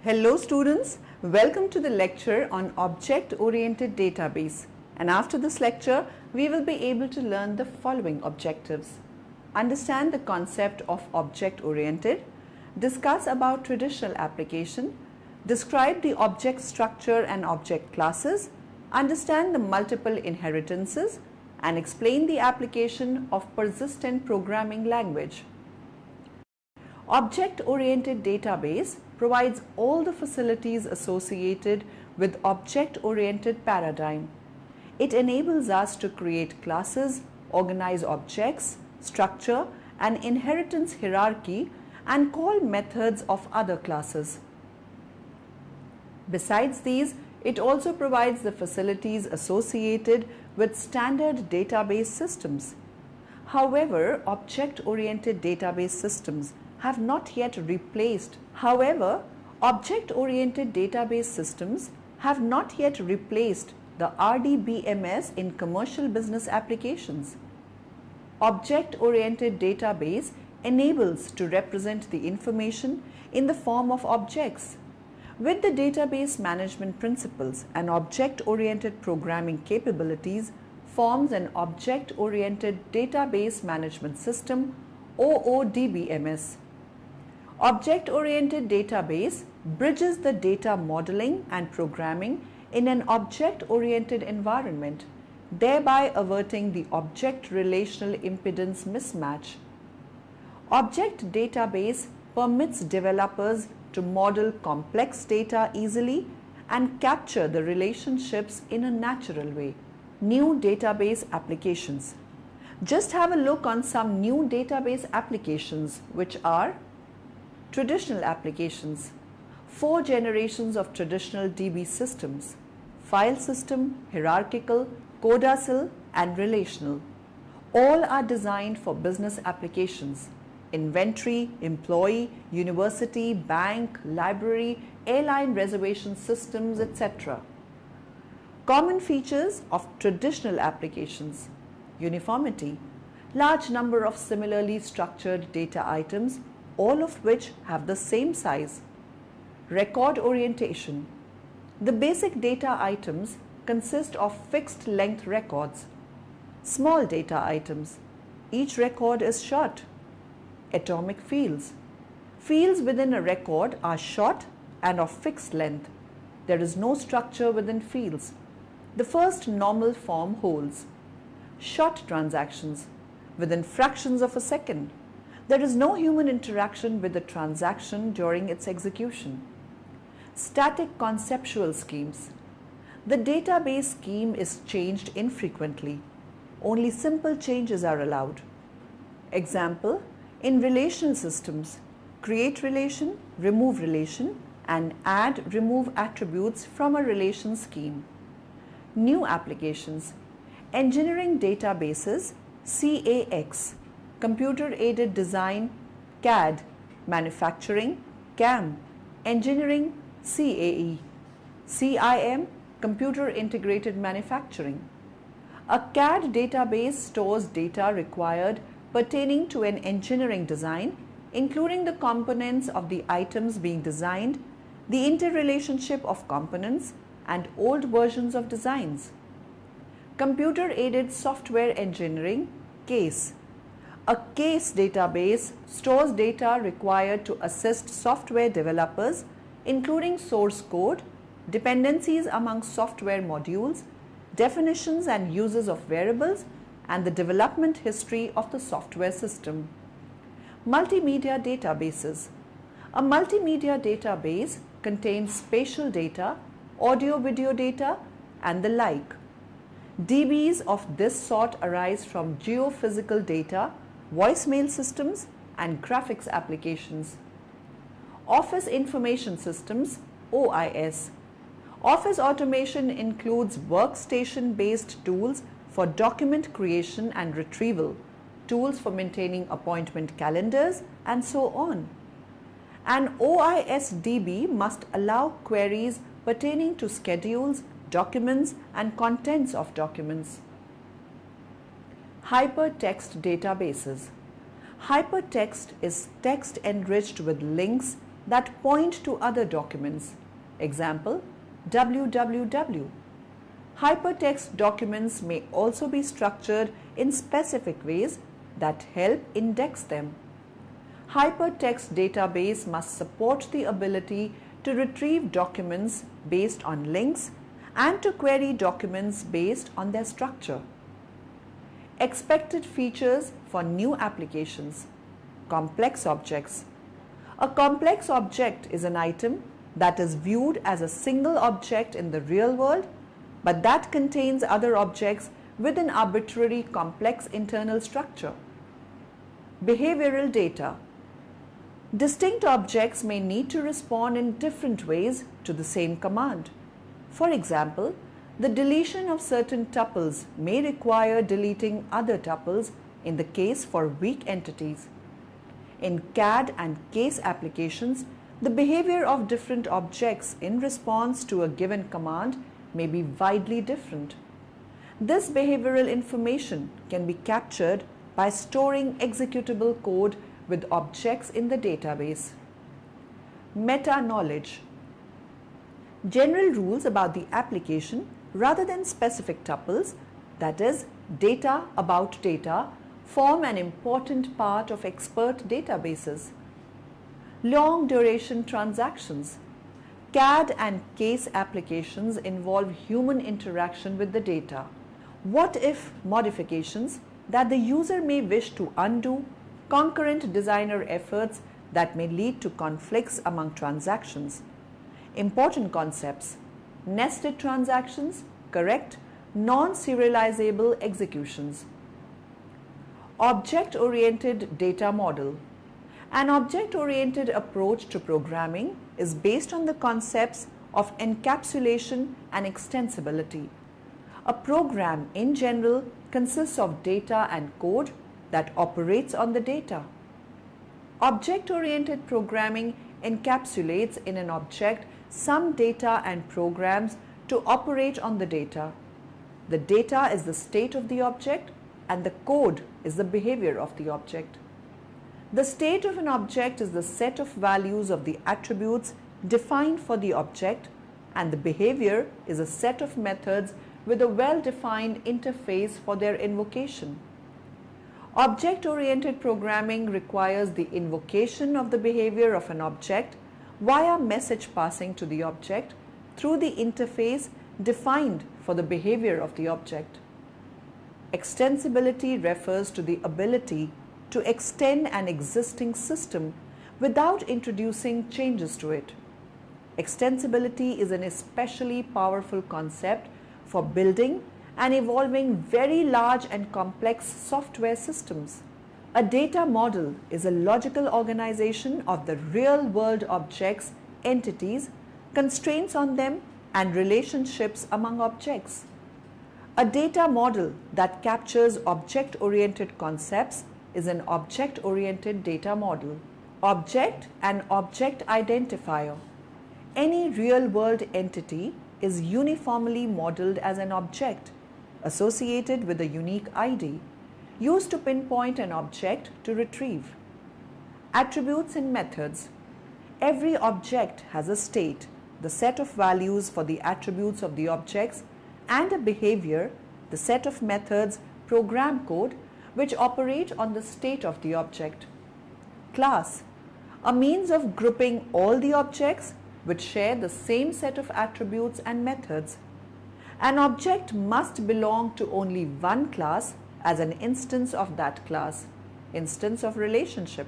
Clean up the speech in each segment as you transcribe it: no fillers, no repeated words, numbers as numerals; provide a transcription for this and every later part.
Hello students, welcome to the lecture on object-oriented database, and after this lecture we will be able to learn the following objectives. Understand the concept of object-oriented, discuss about traditional application, describe the object structure and object classes, understand the multiple inheritances, and explain the application of persistent programming language. Object-oriented database provides all the facilities associated with object-oriented paradigm. It enables us to create classes, organize objects, structure an inheritance hierarchy, and call methods of other classes. Besides these, it also provides the facilities associated with standard database systems. However, object-oriented database systems have not yet replaced the RDBMS in commercial business applications. Object-oriented database enables to represent the information in the form of objects. With the database management principles and object-oriented programming capabilities forms an object-oriented database management system, OODBMS. Object-oriented database bridges the data modeling and programming in an object-oriented environment, thereby averting the object relational impedance mismatch. Object database permits developers to model complex data easily and capture the relationships in a natural way. New database applications. Just have a look on some new database applications, which are traditional applications, 4 generations of traditional DB systems, file system, hierarchical, codacil, and relational. All are designed for business applications: inventory, employee, university, bank, library, airline reservation systems, etc. Common features of traditional applications: uniformity, large number of similarly structured data items, all of which have the same size. Record orientation. The basic data items consist of fixed length records. Small data items. Each record is short. Atomic fields. Fields within a record are short and of fixed length. There is no structure within fields. The first normal form holds. Short transactions within fractions of a second. There is no human interaction with the transaction during its execution. Static conceptual schemes. The database scheme is changed infrequently. Only simple changes are allowed. Example, in relational systems, create relation, remove relation, and add, remove attributes from a relation scheme. New applications. Engineering databases, CAX. Computer-aided design, CAD, manufacturing, CAM, engineering, CAE, CIM, computer integrated manufacturing. A CAD database stores data required pertaining to an engineering design, including the components of the items being designed, the interrelationship of components, and old versions of designs. Computer-aided software engineering, CASE. A CASE database stores data required to assist software developers, including source code, dependencies among software modules, definitions and uses of variables, and the development history of the software system. Multimedia databases. A multimedia database contains spatial data, audio-video data, and the like. DBs of this sort arise from geophysical data, voicemail systems, and graphics applications. Office Information Systems, OIS. Office automation includes workstation-based tools for document creation and retrieval, tools for maintaining appointment calendars, and so on. An OIS DB must allow queries pertaining to schedules, documents, and contents of documents. Hypertext databases. Hypertext is text enriched with links, that point to other documents. Example, www. Hypertext documents may also be structured in specific ways that help index them. Hypertext database must support the ability to retrieve documents based on links and to query documents based on their structure. Expected features for new applications. Complex objects. A complex object is an item that is viewed as a single object in the real world, but that contains other objects with an arbitrary complex internal structure. Behavioral data. Distinct objects may need to respond in different ways to the same command. For example, the deletion of certain tuples may require deleting other tuples in the case for weak entities. In CAD and case applications, the behavior of different objects in response to a given command may be widely different. This behavioral information can be captured by storing executable code with objects in the database. Meta-knowledge. General rules about the application rather than specific tuples, that is, data about data, form an important part of expert databases. Long duration transactions. CAD and case applications involve human interaction with the data. What if modifications that the user may wish to undo, concurrent designer efforts that may lead to conflicts among transactions. Important concepts: nested transactions, correct, non-serializable executions. Object-oriented data model. An object-oriented approach to programming is based on the concepts of encapsulation and extensibility. A program in general consists of data and code that operates on the data. Object-oriented programming encapsulates in an object some data and programs to operate on the data. The data is the state of the object and the code is the behavior of the object. The state of an object is the set of values of the attributes defined for the object, and the behavior is a set of methods with a well-defined interface for their invocation. Object-oriented programming requires the invocation of the behavior of an object via message passing to the object through the interface defined for the behavior of the object. Extensibility refers to the ability to extend an existing system without introducing changes to it. Extensibility is an especially powerful concept for building and evolving very large and complex software systems. A data model is a logical organization of the real-world objects, entities, constraints on them, and relationships among objects. A data model that captures object-oriented concepts is an object-oriented data model. Object and object identifier. Any real-world entity is uniformly modeled as an object associated with a unique ID used to pinpoint an object to retrieve. Attributes and methods. Every object has a state, the set of values for the attributes of the objects, and a behavior, the set of methods, program code, which operate on the state of the object. Class. A means of grouping all the objects which share the same set of attributes and methods. An object must belong to only one class as an instance of that class, instance of relationship.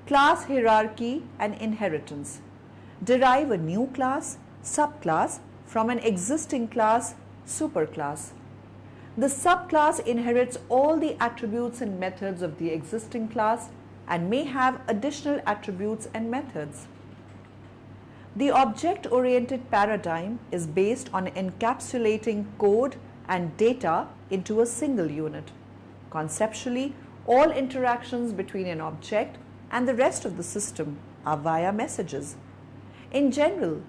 Class hierarchy and inheritance. Derive a new class, subclass from an existing class, superclass. The subclass inherits all the attributes and methods of the existing class and may have additional attributes and methods. The object-oriented paradigm is based on encapsulating code and data into a single unit. Conceptually, all interactions between an object and the rest of the system are via messages. In general,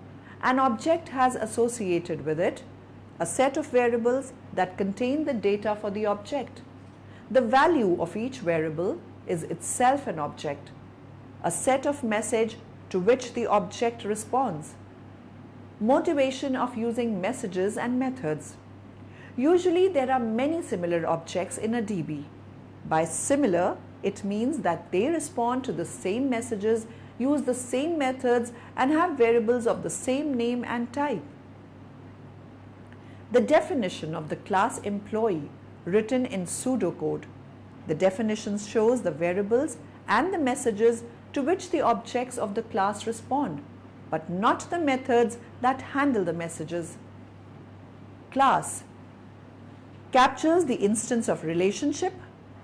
an object has associated with it a set of variables that contain the data for the object. The value of each variable is itself an object. A set of message to which the object responds. Motivation of using messages and methods. Usually there are many similar objects in a DB. By similar, it means that they respond to the same messages, use the same methods, and have variables of the same name and type. The definition of the class employee written in pseudocode. The definition shows the variables and the messages to which the objects of the class respond, but not the methods that handle the messages. Class captures the instance of relationship,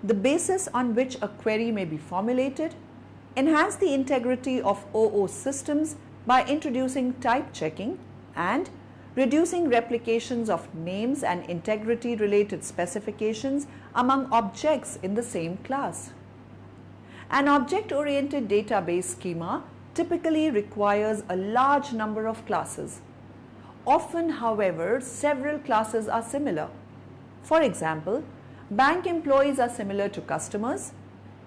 the basis on which a query may be formulated, enhance the integrity of OO systems by introducing type checking, and reducing replications of names and integrity-related specifications among objects in the same class. An object-oriented database schema typically requires a large number of classes. Often, however, several classes are similar. For example, bank employees are similar to customers.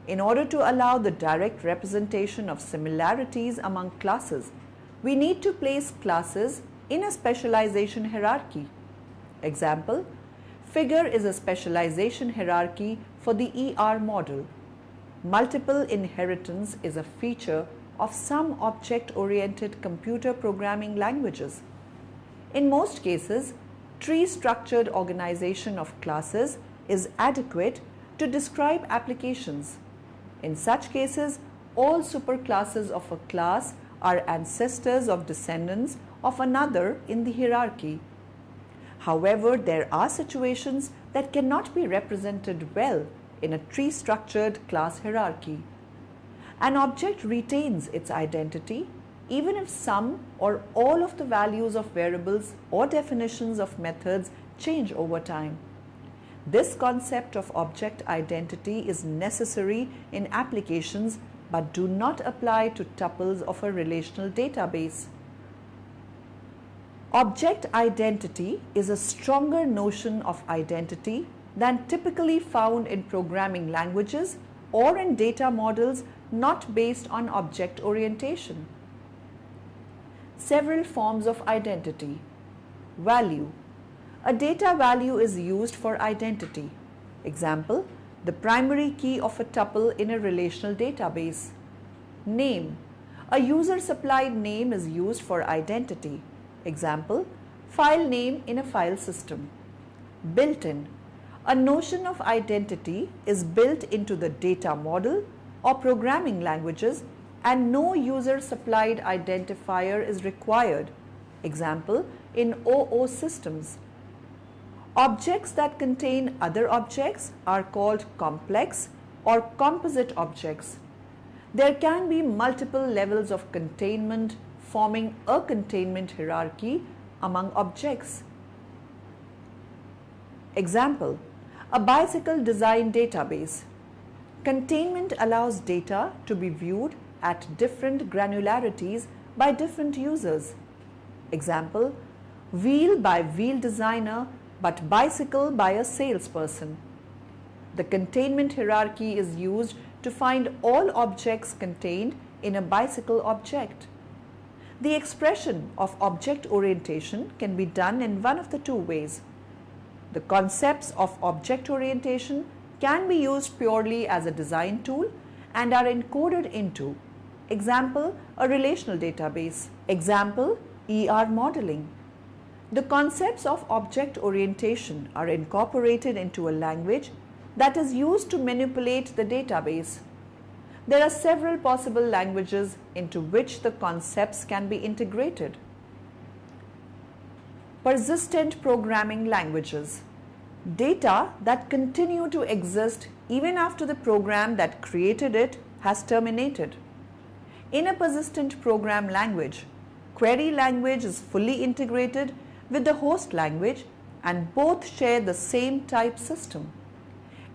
In order to allow the direct representation of similarities among classes, we need to place classes in a specialization hierarchy. Example, figure is a specialization hierarchy for the ER model. Multiple inheritance is a feature of some object-oriented computer programming languages. In most cases, tree-structured organization of classes is adequate to describe applications. In such cases, all superclasses of a class are ancestors of descendants of another in the hierarchy. However, there are situations that cannot be represented well in a tree-structured class hierarchy. An object retains its identity even if some or all of the values of variables or definitions of methods change over time. This concept of object identity is necessary in applications but do not apply to tuples of a relational database. Object identity is a stronger notion of identity than typically found in programming languages or in data models not based on object orientation. Several forms of identity. Value. A data value is used for identity. Example, the primary key of a tuple in a relational database. Name. A user-supplied name is used for identity. Example, file name in a file system. Built-in. A notion of identity is built into the data model or programming languages and no user-supplied identifier is required. Example, in OO systems. Objects that contain other objects are called complex or composite objects. There can be multiple levels of containment forming a containment hierarchy among objects. Example, a bicycle design database. Containment allows data to be viewed at different granularities by different users. Example, wheel by wheel designer but bicycle by a salesperson. The containment hierarchy is used to find all objects contained in a bicycle object. The expression of object orientation can be done in one of the two ways. The concepts of object orientation can be used purely as a design tool and are encoded into, example, a relational database. Example, ER modeling. The concepts of object orientation are incorporated into a language that is used to manipulate the database. There are several possible languages into which the concepts can be integrated. Persistent programming languages. Data that continue to exist even after the program that created it has terminated. In a persistent program language, query language is fully integrated with the host language and both share the same type system.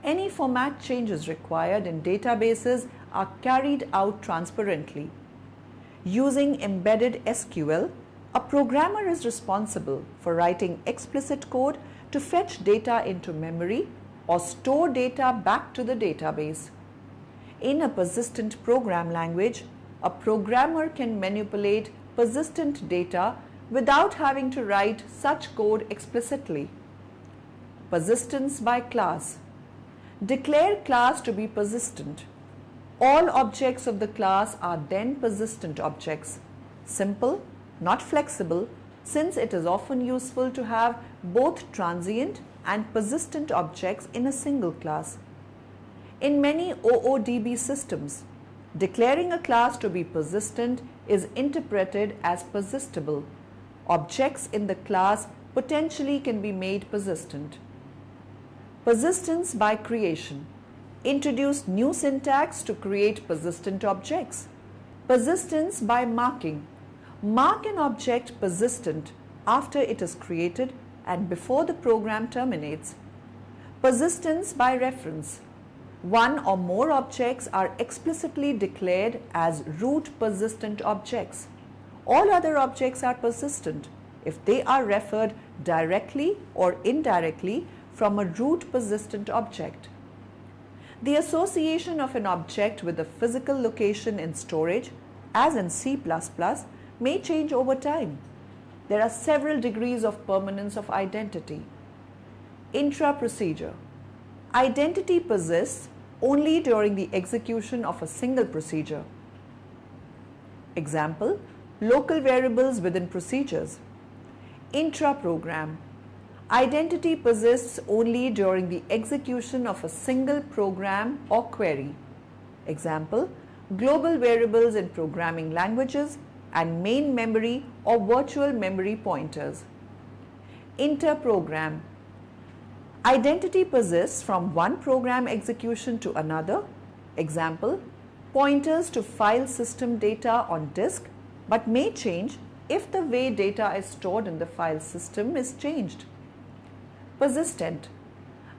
Any format changes required in databases are carried out transparently. Using embedded SQL, a programmer is responsible for writing explicit code to fetch data into memory or store data back to the database. In a persistent program language, a programmer can manipulate persistent data without having to write such code explicitly. Persistence by class. Declare class to be persistent. All objects of the class are then persistent objects. Simple, not flexible, since it is often useful to have both transient and persistent objects in a single class. In many OODB systems, declaring a class to be persistent is interpreted as persistible. Objects in the class potentially can be made persistent. Persistence by creation. Introduce new syntax to create persistent objects. Persistence by marking. Mark an object persistent after it is created and before the program terminates. Persistence by reference. One or more objects are explicitly declared as root persistent objects. All other objects are persistent if they are referred directly or indirectly from a root persistent object. The association of an object with a physical location in storage, as in C++, may change over time. There are several degrees of permanence of identity. Intra-procedure. Identity persists only during the execution of a single procedure. Example, local variables within procedures. Intra-program. Identity persists only during the execution of a single program or query. Example, global variables in programming languages and main memory or virtual memory pointers. Inter-program. Identity persists from one program execution to another. Example, pointers to file system data on disk, but may change if the way data is stored in the file system is changed. Persistent.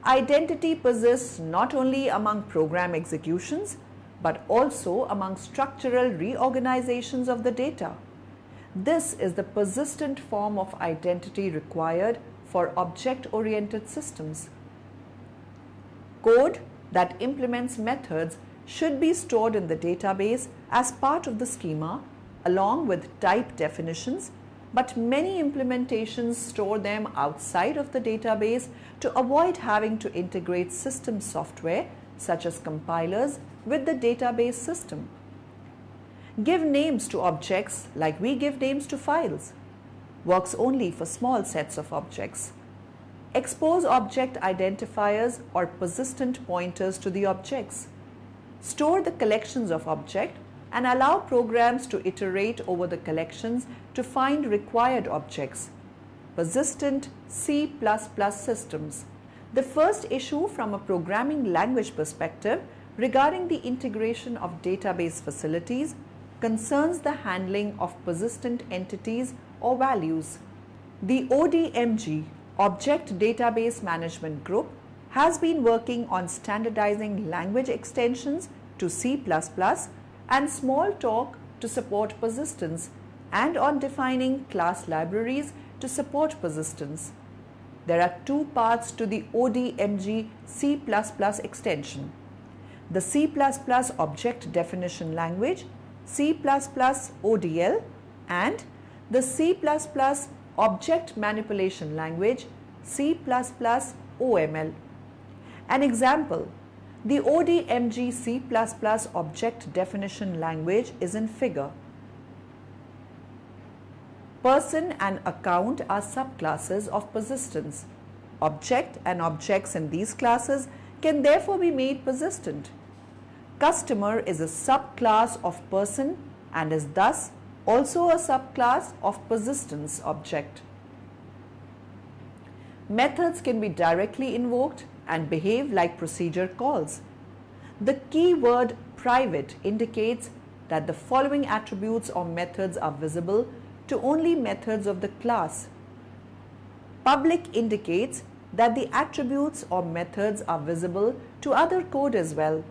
Identity persists not only among program executions, but also among structural reorganizations of the data. This is the persistent form of identity required for object-oriented systems. Code that implements methods should be stored in the database as part of the schema along with type definitions, but many implementations store them outside of the database to avoid having to integrate system software such as compilers with the database system. Give names to objects like we give names to files. Works only for small sets of objects. Expose object identifiers or persistent pointers to the objects. Store the collections of objects and allow programs to iterate over the collections to find required objects. Persistent C++ systems. The first issue from a programming language perspective regarding the integration of database facilities concerns the handling of persistent entities or values. The OODMG, Object Database Management Group, has been working on standardizing language extensions to C++ and Smalltalk to support persistence and on defining class libraries to support persistence. There are two parts to the OODMG C++ extension. The C++ Object Definition Language, C++ ODL, and the C++ Object Manipulation Language, C++ OML. An example, the OODMG C++ Object Definition Language is in figure. Person and account are subclasses of persistence. Object and objects in these classes can therefore be made persistent. Customer is a subclass of person and is thus also a subclass of persistence object. Methods can be directly invoked and behave like procedure calls. The keyword private indicates that the following attributes or methods are visible to only methods of the class. Public indicates that the attributes or methods are visible to other code as well.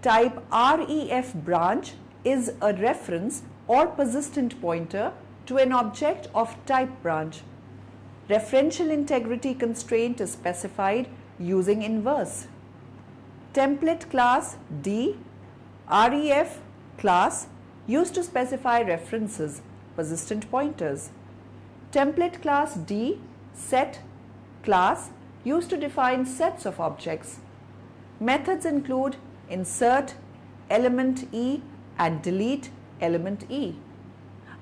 Type ref branch is a reference or persistent pointer to an object of type branch. Referential integrity constraint is specified using inverse. Template class D, ref class used to specify references, persistent pointers. Template class D, set class, used to define sets of objects. Methods include insert element E and delete element E.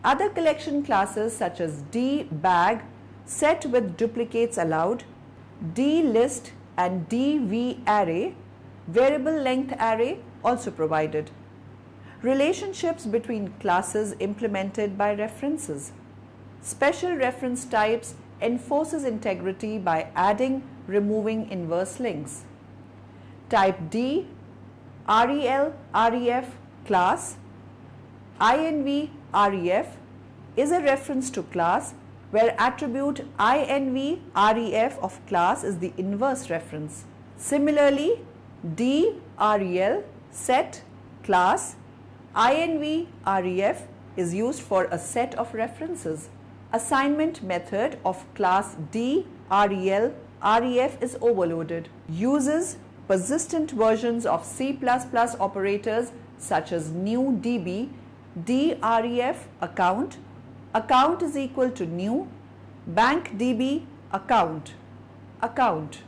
Other collection classes such as D bag, set with duplicates allowed, D list and DV array, variable length array, also provided. Relationships between classes implemented by references. Special reference types enforces integrity by adding, removing inverse links. Type D, REL, REF class, INV, REF is a reference to class where attribute INV, REF of class is the inverse reference. Similarly, D, REL, set, class, INV, REF is used for a set of references. Assignment method of class D, REL, REF is overloaded. Uses persistent versions of C++ operators such as new DB, dref account, account is equal to new, bank DB account, account.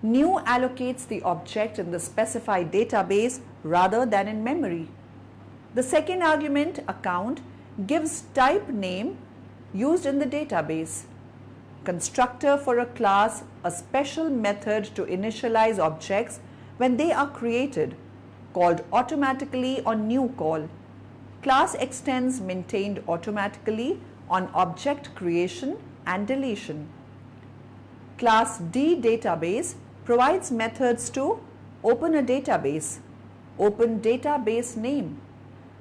New allocates the object in the specified database rather than in memory. The second argument, account, gives type name used in the database. Constructor for a class, a special method to initialize objects when they are created, called automatically on new call. Class extends maintained automatically on object creation and deletion. Class D database provides methods to open a database, open database name,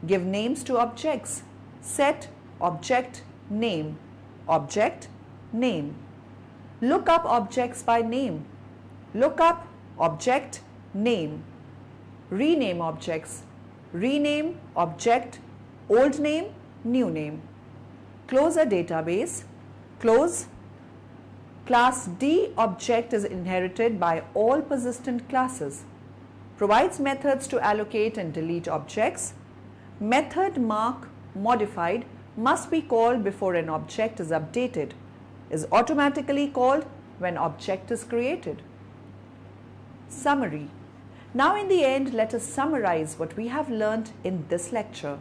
give names to objects, set object name, object name, look up objects by name, look up object name, rename objects, rename object, old name, new name, close a database, close. Class D object is inherited by all persistent classes, provides methods to allocate and delete objects. Method mark modified must be called before an object is updated, is automatically called when object is created. Summary. Now in the end, let us summarize what we have learnt in this lecture.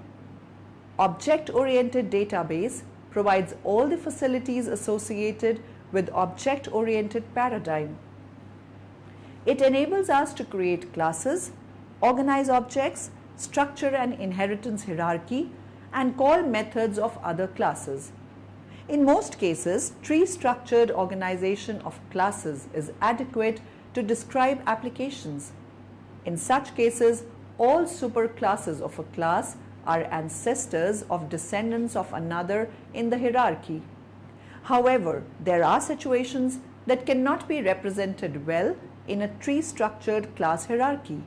Object-oriented database provides all the facilities associated with object-oriented paradigm. It enables us to create classes, organize objects, structure an inheritance hierarchy, and call methods of other classes. In most cases, tree-structured organization of classes is adequate to describe applications. In such cases, all superclasses of a class are ancestors of descendants of another in the hierarchy. However, there are situations that cannot be represented well in a tree-structured class hierarchy.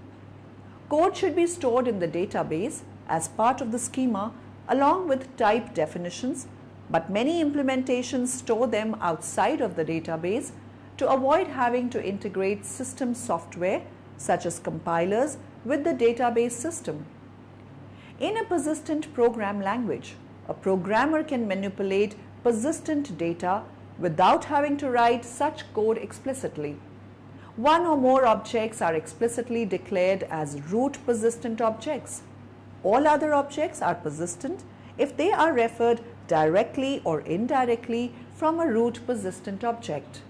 Code should be stored in the database as part of the schema along with type definitions, but many implementations store them outside of the database to avoid having to integrate system software such as compilers with the database system. In a persistent program language, a programmer can manipulate persistent data without having to write such code explicitly. One or more objects are explicitly declared as root persistent objects. All other objects are persistent if they are referred directly or indirectly from a root persistent object.